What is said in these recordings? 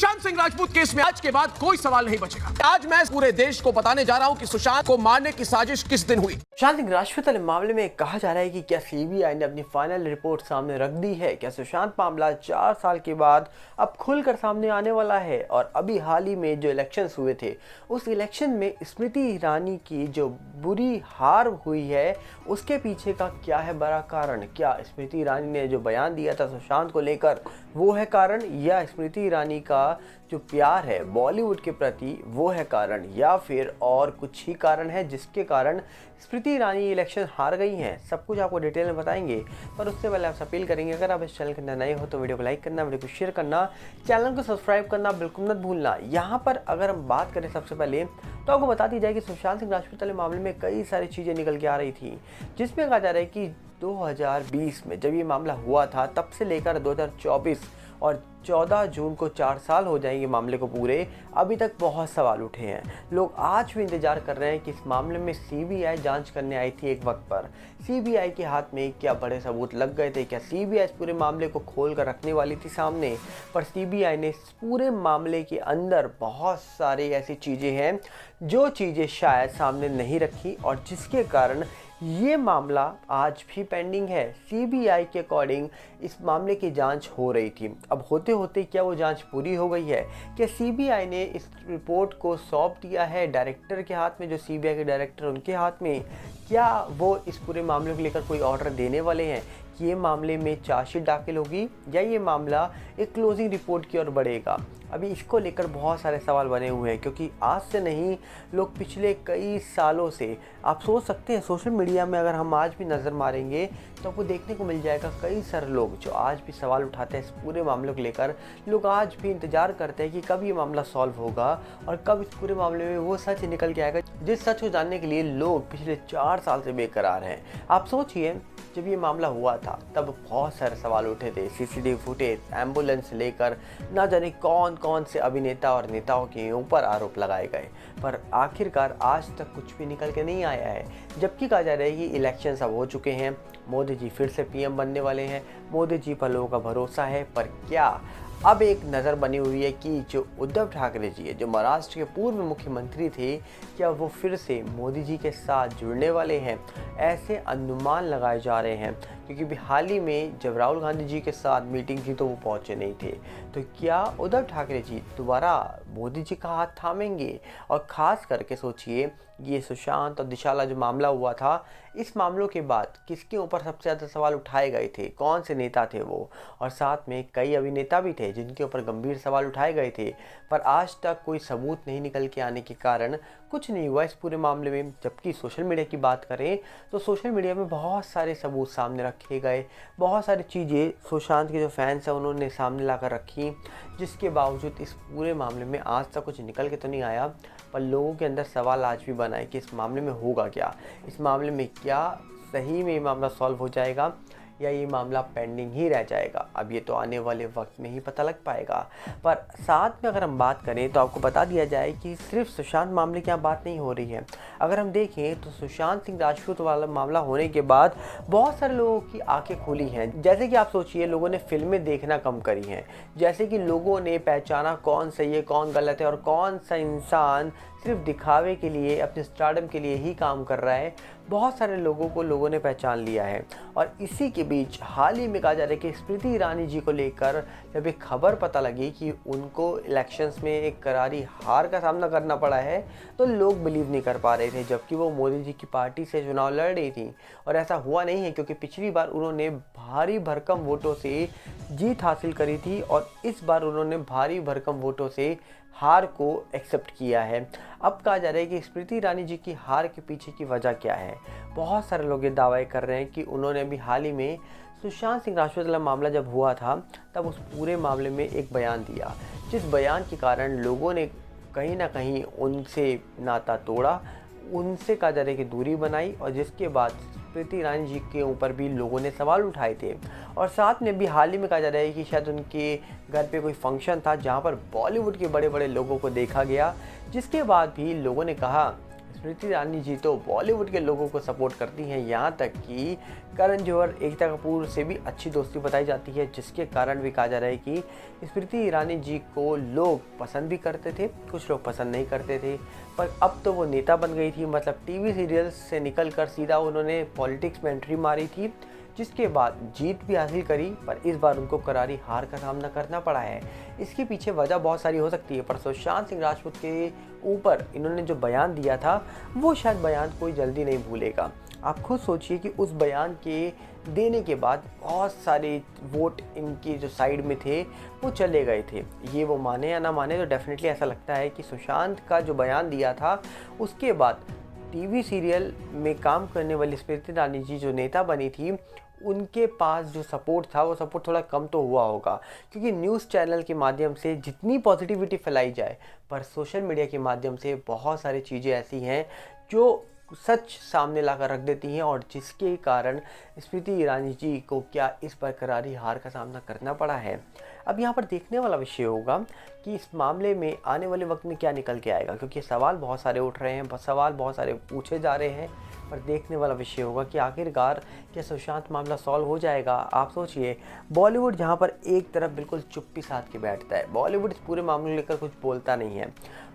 Sushant Singh Rajput case में आज के बाद कोई सवाल नहीं बचेगा। आज मैं पूरे देश को बताने जा रहा हूं कि सुशांत को मारने की साजिश किस दिन हुई। सुशांत सिंह राजपूत वाले मामले में कहा जा रहा है कि क्या सीबीआई ने अपनी फाइनल रिपोर्ट सामने रख दी है। क्या सुशांत मामला 4 साल के बाद अब खुलकर सामने आने वाला है। और अभी हाल ही में जो इलेक्शंस हुए थे, उस इलेक्शन में स्मृति ईरानी की जो बुरी हार हुई है, उसके पीछे का क्या है बड़ा कारण। क्या स्मृति ईरानी ने जो बयान दिया था सुशांत को लेकर वो है कारण, या स्मृति ईरानी का जो प्यार है बॉलीवुड के प्रति वो है कारण, या फिर और कुछ ही कारण है जिसके कारण स्मृति ईरानी इलेक्शन हार गई हैं। सब कुछ आपको डिटेल में बताएंगे, पर उससे पहले आपसे अपील करेंगे अगर आप इस चैनल के अंदर नए हो तो वीडियो को लाइक करना, वीडियो को शेयर करना, चैनल को सब्सक्राइब करना बिल्कुल मत भूलना। यहाँ पर अगर हम बात करें सबसे पहले तो आपको बता दी जाए कि सुशांत सिंह राजपूत वाले मामले में कई सारी चीज़ें निकल के आ रही थी, जिसमें कहा जा रहा है कि 2020 में जब ये मामला हुआ था तब से लेकर 2024 और 14 जून को 4 साल हो जाएंगे मामले को पूरे, अभी तक बहुत सवाल उठे हैं। लोग आज भी इंतजार कर रहे हैं कि इस मामले में सीबीआई जांच करने आई थी एक वक्त पर। सीबीआई के हाथ में क्या बड़े सबूत लग गए थे। क्या सीबीआई इस पूरे मामले को खोल कर रखने वाली थी सामने, पर सीबीआई ने इस पूरे मामले के अंदर बहुत सारी ऐसी चीज़ें हैं जो चीज़ें शायद सामने नहीं रखी, और जिसके कारण ये मामला आज भी पेंडिंग है। सीबीआई के अकॉर्डिंग इस मामले की जांच हो रही थी। अब होते होते क्या वो जांच पूरी हो गई है। क्या सीबीआई ने इस रिपोर्ट को सौंप दिया है डायरेक्टर के हाथ में, जो सीबीआई के डायरेक्टर उनके हाथ में। क्या वो इस पूरे मामले को लेकर कोई ऑर्डर देने वाले हैं कि ये मामले में चार्जशीट दाखिल होगी, या ये मामला एक क्लोजिंग रिपोर्ट की ओर बढ़ेगा। अभी इसको लेकर बहुत सारे सवाल बने हुए हैं, क्योंकि आज से नहीं, लोग पिछले कई सालों से, आप सोच सकते हैं सोशल मीडिया में अगर हम आज भी नज़र मारेंगे तो आपको देखने को मिल जाएगा कई सारे लोग जो आज भी सवाल उठाते हैं इस पूरे मामले को लेकर। लोग आज भी इंतजार करते हैं कि कब ये मामला सॉल्व होगा और कब इस पूरे मामले में वो सच निकल के आएगा, जिस सच को जानने के लिए लोग पिछले 4 साल से बेकरार हैं। आप सोचिए, जब ये मामला हुआ था तब बहुत सारे सवाल उठे थे। सीसीटीवी फुटेज, एम्बुलेंस लेकर ना जाने कौन कौन से अभिनेता और नेताओं के ऊपर आरोप लगाए गए, पर आखिरकार आज तक कुछ भी निकल के नहीं आया है। जबकि कहा जा रहा है कि इलेक्शन अब हो चुके हैं, मोदी जी फिर से पीएम बनने वाले हैं, मोदी जी पर लोगों का भरोसा है। पर क्या अब एक नज़र बनी हुई है कि जो उद्धव ठाकरे जी है, जो महाराष्ट्र के पूर्व मुख्यमंत्री थे, क्या वो फिर से मोदी जी के साथ जुड़ने वाले हैं। ऐसे अनुमान लगाए जा रहे हैं, क्योंकि भी हाल ही में जब राहुल गांधी जी के साथ मीटिंग थी तो वो पहुंचे नहीं थे। तो क्या उद्धव ठाकरे जी दोबारा मोदी जी का हाथ थामेंगे। और ख़ास करके सोचिए, ये सुशांत और दिशाला जो मामला हुआ था, इस मामलों के बाद किसके ऊपर सबसे ज़्यादा सवाल उठाए गए थे, कौन से नेता थे वो। और साथ में कई अभिनेता भी थे जिनके ऊपर गंभीर सवाल उठाए गए थे, पर आज तक कोई सबूत नहीं निकल के आने के कारण कुछ नहीं हुआ इस पूरे मामले में। जबकि सोशल मीडिया की बात करें तो सोशल मीडिया में बहुत सारे सबूत सामने रखे गए, बहुत सारी चीज़ें सुशांत के जो फैंस हैं उन्होंने सामने ला कर रखी, जिसके बावजूद इस पूरे मामले में आज तक कुछ निकल के तो नहीं आया। पर लोगों के अंदर सवाल आज भी बना है कि इस मामले में होगा क्या, इस मामले में क्या सही में ये मामला सॉल्व हो जाएगा या ये मामला पेंडिंग ही रह जाएगा। अब ये तो आने वाले वक्त में ही पता लग पाएगा। पर साथ में अगर हम बात करें तो आपको बता दिया जाए कि सिर्फ सुशांत मामले की यहाँ बात नहीं हो रही है। अगर हम देखें तो सुशांत सिंह राजपूत वाला मामला होने के बाद बहुत सारे लोगों की आंखें खुली हैं। जैसे कि आप सोचिए, लोगों ने फिल्में देखना कम करी हैं, जैसे कि लोगों ने पहचाना कौन सही है कौन गलत है, और कौन सा इंसान सिर्फ दिखावे के लिए, अपने स्टारडम के लिए ही काम कर रहा है। बहुत सारे लोगों को लोगों ने पहचान लिया है। और इसी के बीच हाल ही में कहा जा रहा है कि स्मृति ईरानी जी को लेकर जब एक खबर पता लगी कि उनको इलेक्शंस में एक करारी हार का सामना करना पड़ा है, तो लोग बिलीव नहीं कर पा रहे थे, जबकि वो मोदी जी की पार्टी से चुनाव लड़ रही थी। और ऐसा हुआ नहीं है, क्योंकि पिछली बार उन्होंने भारी भरकम वोटों से जीत हासिल करी थी, और इस बार उन्होंने भारी भरकम वोटों से हार को एक्सेप्ट किया है। अब कहा जा रहा है कि स्मृति ईरानी जी की हार के पीछे की वजह क्या है। बहुत सारे लोग ये दावे कर रहे हैं कि उन्होंने भी हाल ही में सुशांत सिंह राजपूत वाला मामला जब हुआ था तब उस पूरे मामले में एक बयान दिया, जिस बयान के कारण लोगों ने कहीं ना कहीं उनसे नाता तोड़ा, उनसे कहा जा रहा है कि दूरी बनाई, और जिसके बाद स्मृति ईरानी जी के ऊपर भी लोगों ने सवाल उठाए थे। और साथ में भी हाल ही में कहा जा रहा है कि शायद उनके घर पे कोई फंक्शन था जहां पर बॉलीवुड के बड़े बड़े लोगों को देखा गया, जिसके बाद भी लोगों ने कहा स्मृति ईरानी जी तो बॉलीवुड के लोगों को सपोर्ट करती हैं, यहाँ तक कि करण जौहर, एकता कपूर से भी अच्छी दोस्ती बताई जाती है, जिसके कारण भी कहा जा रहा है कि स्मृति ईरानी जी को लोग पसंद भी करते थे, कुछ लोग पसंद नहीं करते थे। पर अब तो वो नेता बन गई थी, मतलब टीवी सीरियल्स से निकल कर सीधा उन्होंने पॉलिटिक्स में एंट्री मारी थी, जिसके बाद जीत भी हासिल करी। पर इस बार उनको करारी हार का सामना करना पड़ा है। इसके पीछे वजह बहुत सारी हो सकती है, पर सुशांत सिंह राजपूत के ऊपर इन्होंने जो बयान दिया था वो शायद बयान कोई जल्दी नहीं भूलेगा। आप खुद सोचिए कि उस बयान के देने के बाद बहुत सारे वोट इनकी जो साइड में थे वो चले गए थे। ये वो माने या ना माने, तो डेफिनेटली ऐसा लगता है कि सुशांत का जो बयान दिया था उसके बाद टीवी सीरियल में काम करने वाली स्मृति ईरानी जी जो नेता बनी थी, उनके पास जो सपोर्ट था वो सपोर्ट थोड़ा कम तो हुआ होगा, क्योंकि न्यूज़ चैनल के माध्यम से जितनी पॉजिटिविटी फैलाई जाए, पर सोशल मीडिया के माध्यम से बहुत सारी चीज़ें ऐसी हैं जो सच सामने लाकर रख देती हैं, और जिसके कारण स्मृति ईरानी जी को क्या इस पर करारी हार का सामना करना पड़ा है। अब यहाँ पर देखने वाला विषय होगा कि इस मामले में आने वाले वक्त में क्या निकल के आएगा, क्योंकि सवाल बहुत सारे उठ रहे हैं, सवाल बहुत सारे पूछे जा रहे हैं। पर देखने वाला विषय होगा कि आखिरकार क्या सुशांत मामला सॉल्व हो जाएगा। आप सोचिए, बॉलीवुड जहाँ पर एक तरफ बिल्कुल चुप्पी साध के बैठता है, बॉलीवुड इस पूरे मामले को लेकर कुछ बोलता नहीं है,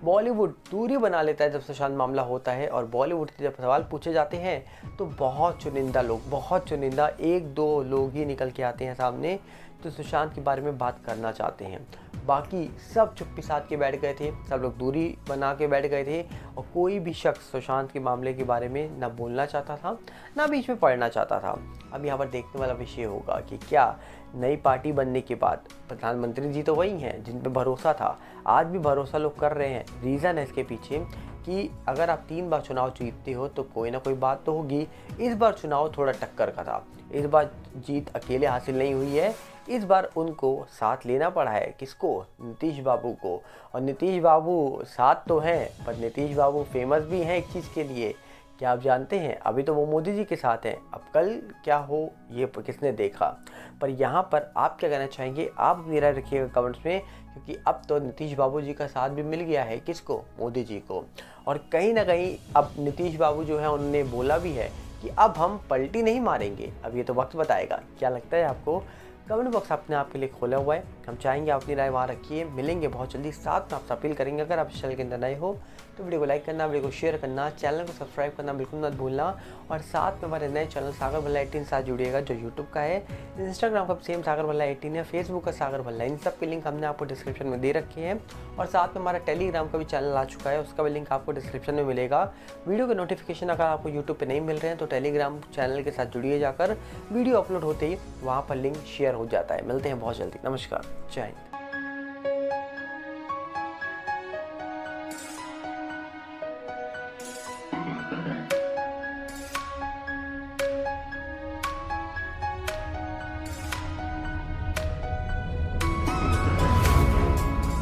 बॉलीवुड दूरी बना लेता है जब सुशांत मामला होता है, और बॉलीवुड से जब सवाल पूछे जाते हैं तो बहुत चुनिंदा लोग, बहुत चुनिंदा 1-2 लोग ही निकल के आते हैं सामने तो सुशांत के बारे में बात करना चाहते हैं। बाकी सब चुप्पी साध के बैठ गए थे, सब लोग दूरी बना के बैठ गए थे, और कोई भी शख्स सुशांत के मामले के बारे में ना बोलना चाहता था, ना बीच में पढ़ना चाहता था। अब यहाँ पर देखने वाला विषय होगा कि क्या नई पार्टी बनने के बाद, प्रधानमंत्री जी तो वही हैं जिन पे भरोसा था, आज भी भरोसा लोग कर रहे हैं। रीज़न है इसके पीछे कि अगर आप 3 बार चुनाव जीतते हो तो कोई ना कोई बात तो होगी। इस बार चुनाव थोड़ा टक्कर का था, इस बार जीत अकेले हासिल नहीं हुई है, इस बार उनको साथ लेना पड़ा है। किसको? नीतीश बाबू को। और नीतीश बाबू साथ तो हैं, पर नीतीश बाबू फेमस भी हैं एक चीज़ के लिए, क्या आप जानते हैं? अभी तो वो मोदी जी के साथ हैं, अब कल क्या हो ये किसने देखा। पर यहाँ पर आप क्या कहना चाहेंगे, आप अपनी राय रखिएगा कमेंट्स में, क्योंकि अब तो नीतीश बाबू जी का साथ भी मिल गया है। किसको? मोदी जी को। और कहीं ना कहीं अब नीतीश बाबू जो है उन्होंने बोला भी है कि अब हम पलटी नहीं मारेंगे। अब ये तो वक्त बताएगा। क्या लगता है आपको? कमेंट बॉक्स अपने आप के लिए खोला हुआ है, हम चाहेंगे अपनी राय वहाँ रखिए। मिलेंगे बहुत जल्दी, साथ में आपसे अपील करेंगे अगर आप इस चैनल के अंदर नए हो तो वीडियो को लाइक करना, वीडियो को शेयर करना, चैनल को सब्सक्राइब करना बिल्कुल मत भूलना। और साथ में हमारे नए चैनल सागर भल्ला 18 साथ जुड़िएगा, जो यूट्यूब का है, इंस्टाग्राम का सेम सागर भल्ला 18 है, फेसबुक का सागर भल्ला, इन सब के लिंक हमने आपको डिस्क्रिप्शन में दे रखे हैं। और साथ में हमारा टेलीग्राम का भी चैनल आ चुका है, उसका भी लिंक आपको डिस्क्रिप्शन में मिलेगा। वीडियो के नोटिफिकेशन अगर आपको यूट्यूब पर नहीं मिल रहे हैं तो टेलीग्राम चैनल के साथ जुड़िए जाकर, वीडियो अपलोड होते ही वहाँ पर लिंक शेयर हो जाता है। मिलते हैं बहुत जल्दी, नमस्कार, जय हिंद।